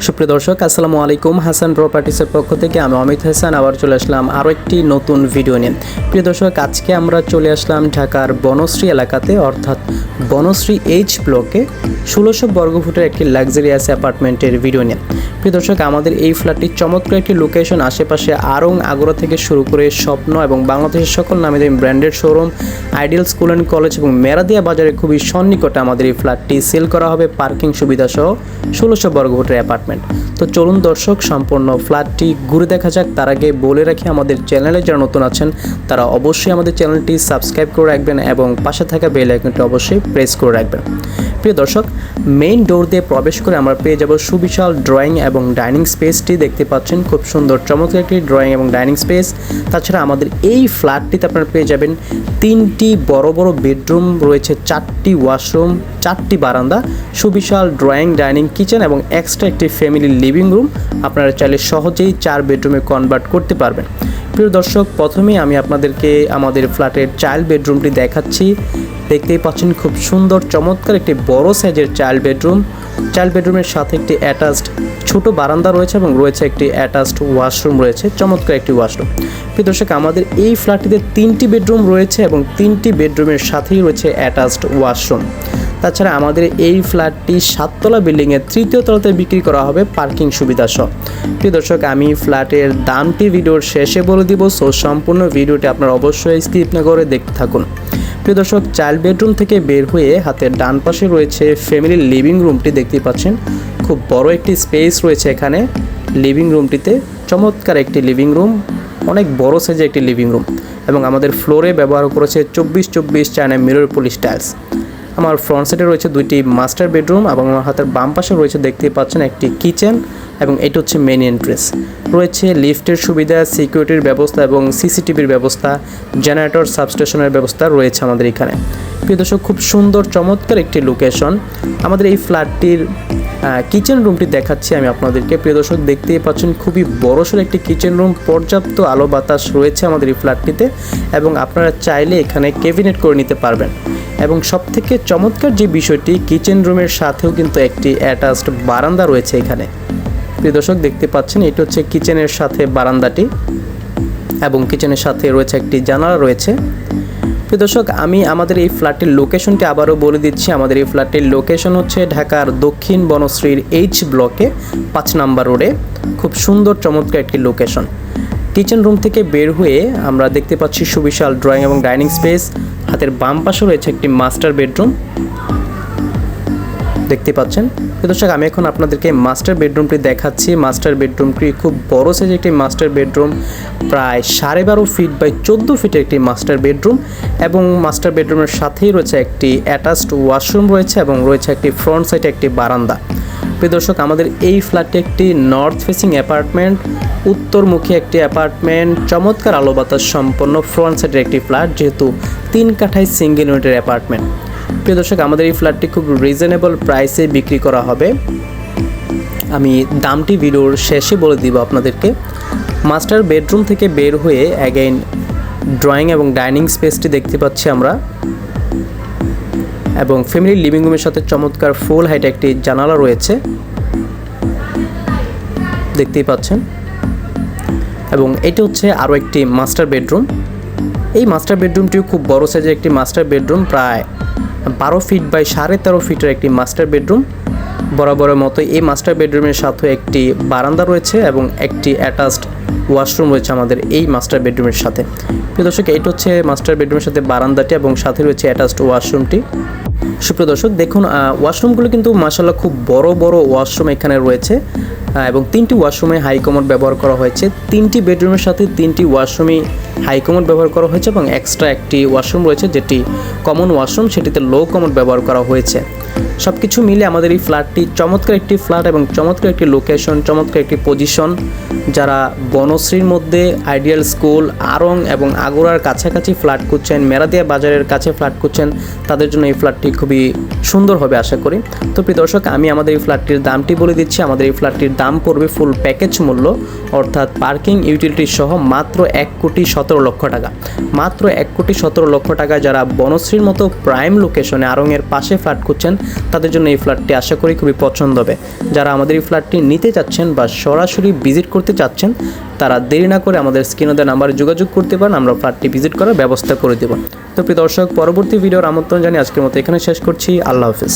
সুপ্রিয় দর্শক আসসালামু আলাইকুম। হাসান প্রপার্টিসের পক্ষ থেকে আমি অমিত হাসান আবার চলে আসলাম আরও একটি নতুন ভিডিও নিয়ে। প্রিয় দর্শক, আজকে আমরা চলে আসলাম ঢাকার বনশ্রী এলাকাতে, অর্থাৎ বনশ্রী এইচ ব্লকে 1600 বর্গফুটের একটি লাক্সারিয়াস অ্যাপার্টমেন্টের ভিডিও নিয়ে। প্রিয় দর্শক, আমাদের এই ফ্ল্যাটটির চমৎকার একটি লোকেশন, আশেপাশে আড়ং আগ্রা থেকে শুরু করে স্বপ্ন এবং বাংলাদেশের সকল নামী দামি branded showroom, ideal school and college এবং মেরাদিয়া বাজারে খুবই সন্নিকটে আমাদের এই ফ্ল্যাটটি সেল করা হবে পার্কিং সুবিধা সহ 1600 বর্গফুটের অ্যাপার্টমেন্ট। তো চলুন দর্শক, সম্পূর্ণ ফ্ল্যাটটি ঘুরে দেখা যাক। তার আগে বলে রাখি, আমাদের চ্যানেলে যারা নতুন আছেন তারা অবশ্যই আমাদের চ্যানেলটি সাবস্ক্রাইব করে রাখবেন এবং পাশে থাকা বেল আইকনটি অবশ্যই প্রেস করে রাখবেন। প্রিয় দর্শক, মেইন ডোর দিয়ে প্রবেশ করে আমরা পেয়ে যাব সুবিশাল ড্রয়িং এবং ডাইনিং স্পেসটি দেখতে পাচ্ছেন। খুব সুন্দর চমৎকার একটি ড্রয়িং এবং ডাইনিং স্পেস। তাছাড়া আমাদের এই ফ্ল্যাটটিতে আপনারা পেয়ে যাবেন 3টি বড় বড় বেডরুম রয়েছে, 4টি ওয়াশরুম, 4টি বারান্দা, সুবিশাল ড্রয়িং, ডাইনিং, কিচেন এবং এক্সট্রা একটি ফ্যামিলি লিভিং রুম। আপনারা চাইলে সহজেই 4 বেডরুমে কনভার্ট করতে পারবেন। প্রিয় দর্শক, প্রথমেই আমি আপনাদেরকে আমাদের ফ্ল্যাটের চাইল্ড বেডরুমটি দেখাচ্ছি। দেখতেই পাচ্ছেন খুব সুন্দর চমৎকার একটি বড় সাইজের চাইল্ড বেডরুম। চাইল্ড বেডরুমের সাথে একটি অ্যাটাচড ছোট বারান্দা রয়েছে এবং রয়েছে একটি অ্যাটাচড ওয়াশরুম রয়েছে, চমৎকার একটি ওয়াশরুম। প্রিয় দর্শক, আমাদের এই ফ্ল্যাটটিতে 3টি বেডরুম রয়েছে এবং 3টি বেডরুমের সাথেই রয়েছে অ্যাটাচড ওয়াশরুম। তাছাড়া আমাদের এই ফ্ল্যাটটি 7তলা বিল্ডিংয়ের 3য় তলাতে বিক্রি করা হবে পার্কিং সুবিধা সহ। প্রিয় দর্শক, আমি ফ্ল্যাটের দামটি ভিডিওর শেষে বলে দিব, সো সম্পূর্ণ ভিডিওটি আপনারা অবশ্যই স্কিপ না করে দেখতে থাকুন। প্রিয় দর্শক, চাইল্ড বেডরুম থেকে বের হয়ে হাতের ডান পাশে রয়েছে ফ্যামিলি লিভিং রুমটি দেখতে পাচ্ছেন। খুব বড় একটি স্পেস রয়েছে এখানে লিভিং রুমটিতে, চমৎকার একটি লিভিং রুম, অনেক বড় সাইজের একটি লিভিং রুম এবং আমাদের ফ্লোরে ব্যবহার করেছে 24x24 China mirror polish tiles. আমার ফ্রন্ট সাইডে রয়েছে 2টি মাস্টার বেডরুম এবং আমার হাতের বাম পাশে রয়েছে দেখতে পাচ্ছেন একটি কিচেন এবং এটা হচ্ছে মেইন এন্ট্রেন্স। রয়েছে লিফটের সুবিধা, সিকিউরিটির ব্যবস্থা এবং সিসিটিভির ব্যবস্থা, জেনারেটর, সাবস্টেশনের ব্যবস্থা রয়েছে আমাদের এখানে। প্রিয় দর্শক, খুব সুন্দর চমৎকার একটি লোকেশন। আমাদের এই ফ্ল্যাটটির কিচেন রুমটি দেখাচ্ছি আমি আপনাদেরকে। প্রিয় দর্শক, দেখতেই পাচ্ছেন খুবই বড়সড় একটি কিচেন রুম, পর্যাপ্ত আলো বাতাস রয়েছে আমাদের এই ফ্ল্যাটটিতে এবং আপনারা চাইলে এখানে ক্যাবিনেট করে নিতে পারবেন। এবং সবথেকে চমৎকার যে বিষয়টি, কিচেন রুমের সাথেও কিন্তু একটি অ্যাটাচড বারান্দা রয়েছে এখানে। প্রিয় দর্শক, দেখতে পাচ্ছেন এটা হচ্ছে কিচেনের সাথে বারান্দাটি এবং কিচেনের সাথে রয়েছে একটি জানালা রয়েছে। প্রিয় দর্শক, আমি আমাদের এই ফ্ল্যাটের লোকেশনটি আবারও বলে দিচ্ছি। আমাদের এই ফ্ল্যাটের লোকেশন হচ্ছে ঢাকার দক্ষিণ বনশ্রীর এইচ ব্লকে 5 নম্বর রোডে। খুব সুন্দর চমৎকার একটি লোকেশন। কিচেন রুম থেকে বের হয়ে আমরা দেখতে পাচ্ছি সুবিশাল ড্রয়িং এবং ডাইনিং স্পেস। হাতের বাম পাশে রয়েছে একটি মাস্টার বেডরুম দেখতে পাচ্ছেন। দর্শক, আমি এখন আপনাদেরকে মাস্টার বেডরুমটি দেখাচ্ছি। মাস্টার বেডরুমটি খুব বড় সাইজের একটি মাস্টার বেডরুম, প্রায় 12.5 ফিট বাই 14 ফিটের একটি মাস্টার বেডরুম এবং মাস্টার বেডরুমের সাথেই রয়েছে একটি অ্যাটাচড ওয়াশরুম রয়েছে এবং রয়েছে একটি ফ্রন্ট সাইডে একটি বারান্দা। প্রিয় দর্শক, আমাদের এই ফ্ল্যাটটি একটি নর্থ ফেসিং অ্যাপার্টমেন্ট, উত্তরমুখী একটি অ্যাপার্টমেন্ট, চমৎকার আলো বাতাস সম্পন্ন ফ্রন্ট সাইডের একটি ফ্ল্যাট, যেহেতু 3 কাঠায় সিঙ্গেল ইউনিটের অ্যাপার্টমেন্ট। প্রিয় দর্শক, আমাদের এই ফ্ল্যাটটি খুব রিজনেবল প্রাইসে বিক্রি করা হবে। আমি দামটি ভিডিওর শেষে বলে দিব আপনাদেরকে। মাস্টার বেডরুম থেকে বের হয়ে অ্যাগেইন ড্রয়িং এবং ডাইনিং স্পেসটি দেখতে পাচ্ছি আমরা এবং ফ্যামিলি লিভিং রুমের সাথে চমৎকার ফুল হাইট একটি জানালা রয়েছে দেখতেই পাচ্ছেন এবং এটি হচ্ছে আরও একটি মাস্টার বেডরুম। এই মাস্টার বেডরুমটিও খুব বড় সাইজের একটি মাস্টার বেডরুম, প্রায় 12 ফিট বাই 13.5 ফিটের একটি মাস্টার বেডরুম। বরাবরের মতো এই মাস্টার বেডরুমের সাথে একটি বারান্দা রয়েছে এবং একটি অ্যাটাচড ওয়াশরুম রয়েছে আমাদের এই মাস্টার বেডরুমের সাথে। প্রিয় দর্শক, এইটা হচ্ছে মাস্টার বেডরুমের সাথে বারান্দাটি এবং সাথে রয়েছে অ্যাটাচড ওয়াশরুমটি। সুপ্রিয় দর্শক, দেখুন ওয়াশরুমগুলো কিন্তু মাশাআল্লাহ খুব বড় বড় ওয়াশরুম এখানে রয়েছে এবং 3টি ওয়াশরুমে হাই কমোড ব্যবহার করা হয়েছে। 3টি বেডরুমের সাথে 3টি ওয়াশরুমে হাই কমোড ব্যবহার করা হয়েছে এবং এক্সট্রা একটি ওয়াশরুম রয়েছে যেটি কমন ওয়াশরুম, সেটিতে লো কমোড ব্যবহার করা হয়েছে। সব কিছু মিলে আমাদের এই ফ্ল্যাটটি চমৎকার একটি ফ্ল্যাট এবং চমৎকার একটি লোকেশন, চমৎকার একটি পজিশন। যারা বনশ্রীর মধ্যে আইডিয়াল স্কুল, আড়ং এবং আগ্রার কাছাকাছি ফ্ল্যাট খুঁজছেন, মেরাদিয়া বাজারের কাছে ফ্ল্যাট খুঁজছেন, তাদের জন্য এই ফ্ল্যাটটি খুবই সুন্দর হবে আশা করি। তো প্রিয় দর্শক, আমি আমাদের এই ফ্ল্যাটটির দামটি বলে দিচ্ছি। আমাদের এই ফ্ল্যাটটির দাম দাম পড়বে ফুল প্যাকেজ মূল্য অর্থাৎ পার্কিং ইউটিলিটি সহ মাত্র 1,17,00,000 টাকা। মাত্র 1,17,00,000 টাকা যারা বনশ্রীর মতো প্রাইম লোকেশনে আড়ংয়ের পাশে ফ্ল্যাট খুঁজছেন তাদের জন্য এই ফ্ল্যাটটি আশা করি খুবই পছন্দ হবে। যারা আমাদের এই ফ্ল্যাটটি নিতে চাচ্ছেন বা সরাসরি ভিজিট করতে চাচ্ছেন তারা দেরি না করে আমাদের স্ক্রিনে দেওয়া নাম্বারে যোগাযোগ করতে পারেন, আমরা ফ্ল্যাটটি ভিজিট করার ব্যবস্থা করে দেব। তো প্রিয় দর্শক, পরবর্তী ভিডিওর আমন্ত্রণ জানিয়ে আজকের মতো এখানে শেষ করছি। আল্লাহ হাফেজ।